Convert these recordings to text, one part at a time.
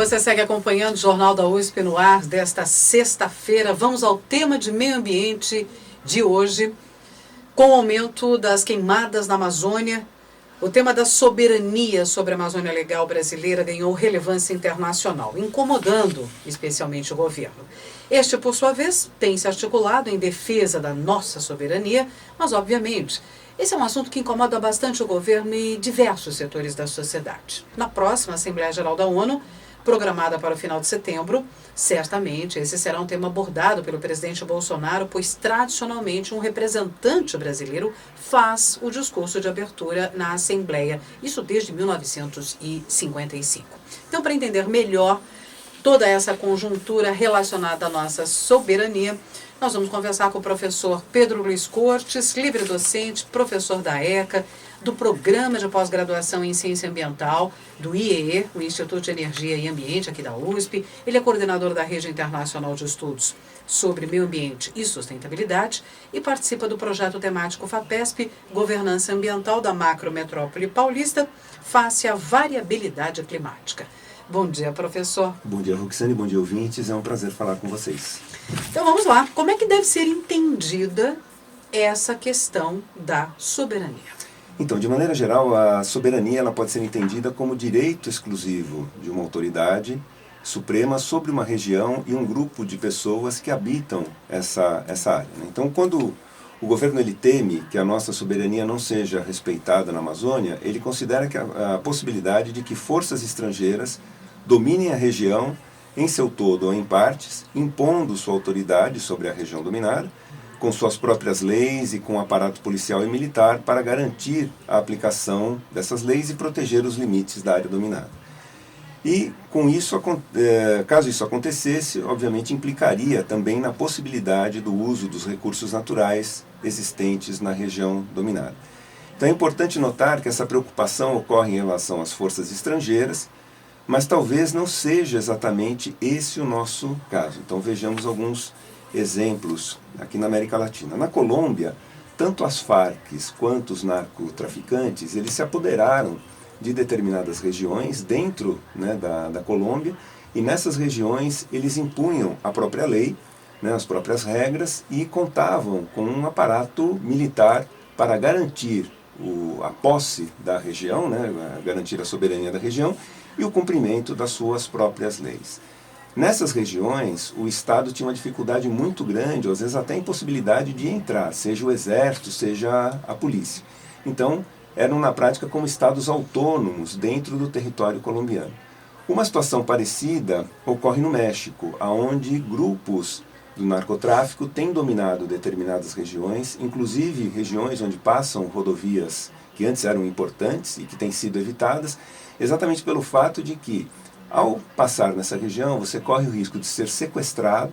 Você segue acompanhando o Jornal da USP no ar desta sexta-feira. Vamos ao tema de meio ambiente de hoje. Com o aumento das queimadas na Amazônia, o tema da soberania sobre a Amazônia Legal brasileira ganhou relevância internacional, incomodando especialmente o governo. Este, por sua vez, tem se articulado em defesa da nossa soberania, mas, obviamente, esse é um assunto que incomoda bastante o governo e diversos setores da sociedade. Na próxima Assembleia Geral da ONU, programada para o final de setembro, certamente esse será um tema abordado pelo presidente Bolsonaro, pois tradicionalmente um representante brasileiro faz o discurso de abertura na Assembleia, isso desde 1955. Então, para entender melhor toda essa conjuntura relacionada à nossa soberania, nós vamos conversar com o professor Pedro Luiz Cortes, livre docente, professor da ECA, do Programa de Pós-Graduação em Ciência Ambiental, do IEE, o Instituto de Energia e Ambiente aqui da USP. Ele é coordenador da Rede Internacional de Estudos sobre Meio Ambiente e Sustentabilidade e participa do projeto temático FAPESP, Governança Ambiental da Macrometrópole Paulista, face à variabilidade climática. Bom dia, professor. Bom dia, Roxane. Bom dia, ouvintes. É um prazer falar com vocês. Então vamos lá. Como é que deve ser entendida essa questão da soberania? Então, de maneira geral, a soberania ela pode ser entendida como direito exclusivo de uma autoridade suprema sobre uma região e um grupo de pessoas que habitam essa área. Então, quando o governo ele teme que a nossa soberania não seja respeitada na Amazônia, ele considera que a possibilidade de que forças estrangeiras dominem a região em seu todo ou em partes, impondo sua autoridade sobre a região dominada, com suas próprias leis e com o aparato policial e militar para garantir a aplicação dessas leis e proteger os limites da área dominada. E com isso, caso isso acontecesse, obviamente implicaria também na possibilidade do uso dos recursos naturais existentes na região dominada. Então é importante notar que essa preocupação ocorre em relação às forças estrangeiras, mas talvez não seja exatamente esse o nosso caso. Então vejamos alguns exemplos aqui na América Latina. Na Colômbia, tanto as Farc quanto os narcotraficantes, eles se apoderaram de determinadas regiões dentro da Colômbia, e nessas regiões eles impunham a própria lei, as próprias regras, e contavam com um aparato militar para garantir a posse da região, garantir a soberania da região e o cumprimento das suas próprias leis. Nessas regiões, o Estado tinha uma dificuldade muito grande, ou às vezes até impossibilidade de entrar, seja o exército, seja a polícia. Então, eram na prática como estados autônomos dentro do território colombiano. Uma situação parecida ocorre no México, onde grupos do narcotráfico têm dominado determinadas regiões, inclusive regiões onde passam rodovias que antes eram importantes e que têm sido evitadas, exatamente pelo fato de que, ao passar nessa região, você corre o risco de ser sequestrado,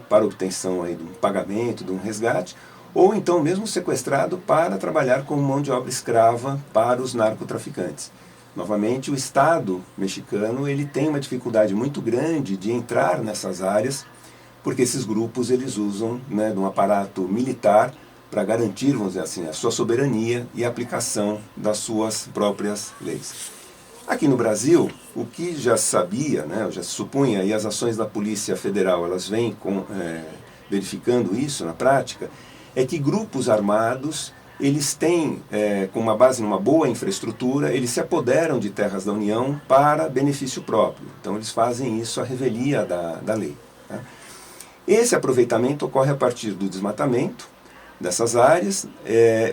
para obtenção aí de um pagamento, de um resgate, ou então mesmo sequestrado para trabalhar como mão de obra escrava para os narcotraficantes. Novamente, o Estado mexicano ele tem uma dificuldade muito grande de entrar nessas áreas, porque esses grupos eles usam de um aparato militar para garantir, vamos dizer assim, a sua soberania e a aplicação das suas próprias leis. Aqui no Brasil, o que já se sabia, já se supunha, e as ações da Polícia Federal elas vêm verificando isso na prática, é que grupos armados, eles têm, com uma base numa boa infraestrutura, eles se apoderam de terras da União para benefício próprio. Então eles fazem isso à revelia da lei. Esse aproveitamento ocorre a partir do desmatamento dessas áreas,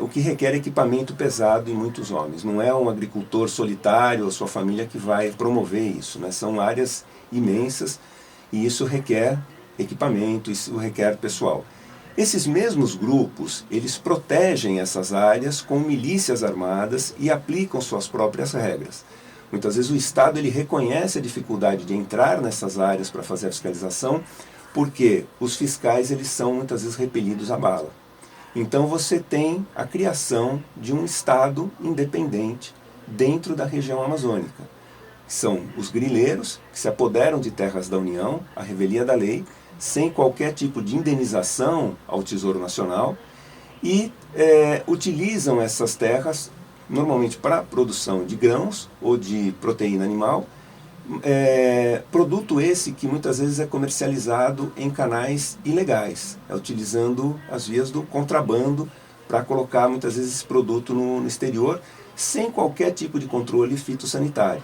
o que requer equipamento pesado em muitos homens. Não é um agricultor solitário ou sua família que vai promover isso. São áreas imensas e isso requer equipamento, isso requer pessoal. Esses mesmos grupos, eles protegem essas áreas com milícias armadas e aplicam suas próprias regras. Muitas vezes o Estado ele reconhece a dificuldade de entrar nessas áreas para fazer a fiscalização, porque os fiscais eles são muitas vezes repelidos à bala. Então você tem a criação de um Estado independente dentro da região amazônica. São os grileiros, que se apoderam de terras da União, à revelia da lei, sem qualquer tipo de indenização ao Tesouro Nacional, e utilizam essas terras normalmente para a produção de grãos ou de proteína animal, Produto esse que muitas vezes é comercializado em canais ilegais, utilizando as vias do contrabando para colocar muitas vezes esse produto no exterior, sem qualquer tipo de controle fitossanitário.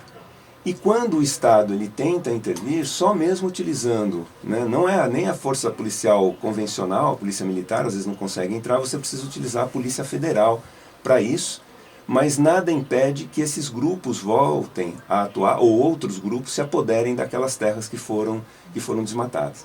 E quando o Estado ele tenta intervir, só mesmo utilizando, né, não é nem a força policial convencional, a polícia militar às vezes não consegue entrar, você precisa utilizar a Polícia Federal para isso, mas nada impede que esses grupos voltem a atuar, ou outros grupos se apoderem daquelas terras que foram desmatadas.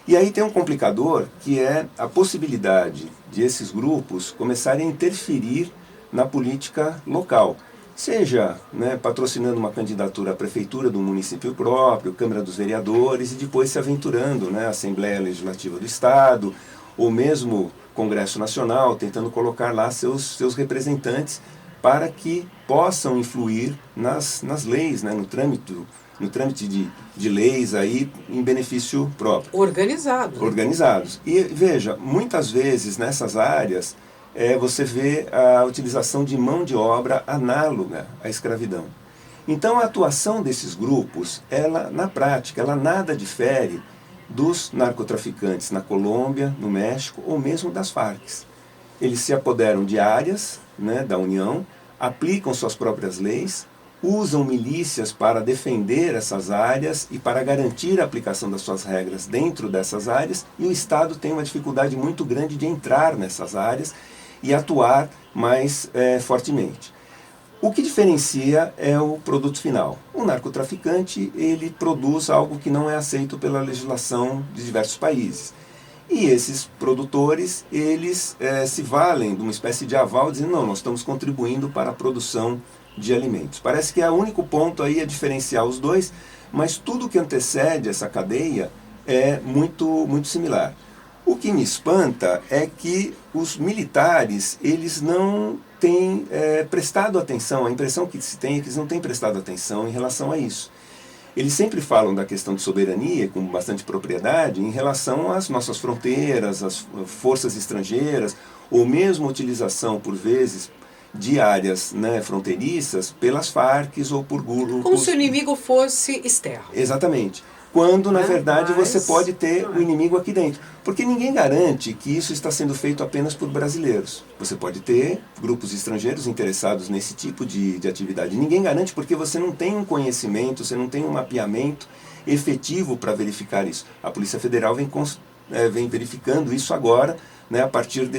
E aí tem um complicador, que é a possibilidade de esses grupos começarem a interferir na política local. Seja, né, patrocinando uma candidatura à prefeitura do município próprio, Câmara dos Vereadores, e depois se aventurando, né, Assembleia Legislativa do Estado, ou mesmo Congresso Nacional, tentando colocar lá seus representantes para que possam influir nas leis, né, no trâmite de leis aí em benefício próprio. Organizados. E veja, muitas vezes nessas áreas você vê a utilização de mão de obra análoga à escravidão. Então a atuação desses grupos, ela na prática, ela nada difere dos narcotraficantes na Colômbia, no México ou mesmo das Farc. Eles se apoderam de áreas, né, da União, aplicam suas próprias leis, usam milícias para defender essas áreas e para garantir a aplicação das suas regras dentro dessas áreas, e o Estado tem uma dificuldade muito grande de entrar nessas áreas e atuar mais fortemente. O que diferencia é o produto final. O narcotraficante ele produz algo que não é aceito pela legislação de diversos países. E esses produtores, eles se valem de uma espécie de aval, dizendo, não, nós estamos contribuindo para a produção de alimentos. Parece que o único ponto aí é diferenciar os dois, mas tudo que antecede essa cadeia é muito similar. O que me espanta é que os militares, eles não têm prestado atenção, a impressão que se tem é que eles não têm prestado atenção em relação a isso. Eles sempre falam da questão de soberania, com bastante propriedade, em relação às nossas fronteiras, às forças estrangeiras, ou mesmo a utilização, por vezes, de áreas, né, fronteiriças pelas Farc ou por grupos. Como se o inimigo fosse externo. Exatamente. Quando, na verdade, você pode ter o inimigo aqui dentro. Porque ninguém garante que isso está sendo feito apenas por brasileiros. Você pode ter grupos estrangeiros interessados nesse tipo de atividade. Ninguém garante porque você não tem um conhecimento, você não tem um mapeamento efetivo para verificar isso. A Polícia Federal vem verificando isso agora, né, a partir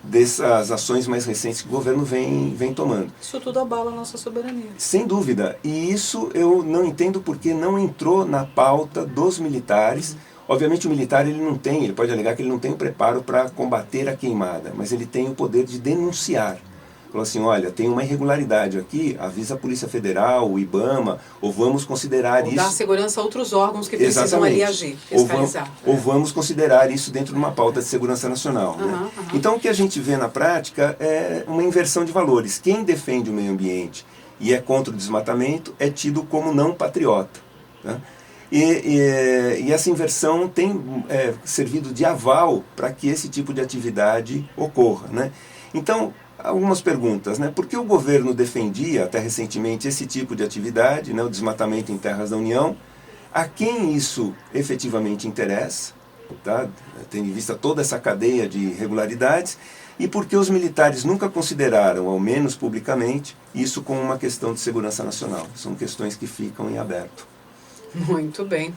dessas ações mais recentes que o governo vem tomando. Isso tudo abala a nossa soberania. Sem dúvida. E isso eu não entendo porque não entrou na pauta dos militares. Obviamente o militar ele pode alegar que ele não tem o preparo para combater a queimada, mas ele tem o poder de denunciar. Falou assim, olha, tem uma irregularidade aqui, avisa a Polícia Federal, o IBAMA, ou vamos considerar isso... Dar segurança a outros órgãos que precisam ali agir, fiscalizar. Ou vamos considerar isso dentro de uma pauta de segurança nacional. Né? Então o que a gente vê na prática é uma inversão de valores. Quem defende o meio ambiente e é contra o desmatamento é tido como não patriota. Né? E essa inversão tem servido de aval para que esse tipo de atividade ocorra. Né? Então, algumas perguntas, né? Por que o governo defendia, até recentemente, esse tipo de atividade, né? O desmatamento em terras da União? A quem isso efetivamente interessa, tá? Tendo em vista toda essa cadeia de irregularidades, e por que os militares nunca consideraram, ao menos publicamente, isso como uma questão de segurança nacional? São questões que ficam em aberto. Muito bem.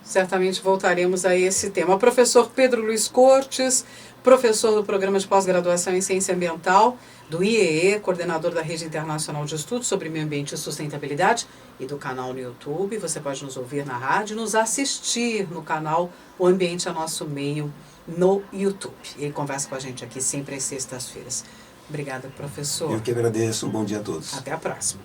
Certamente voltaremos a esse tema. Professor Pedro Luiz Cortes, professor do Programa de Pós-Graduação em Ciência Ambiental, do IEE, coordenador da Rede Internacional de Estudos sobre Meio Ambiente e Sustentabilidade e do canal no YouTube. Você pode nos ouvir na rádio, nos assistir no canal O Ambiente é Nosso Meio no YouTube. Ele conversa com a gente aqui sempre às sextas-feiras. Obrigada, professor. Eu que agradeço. Um bom dia a todos. Até a próxima.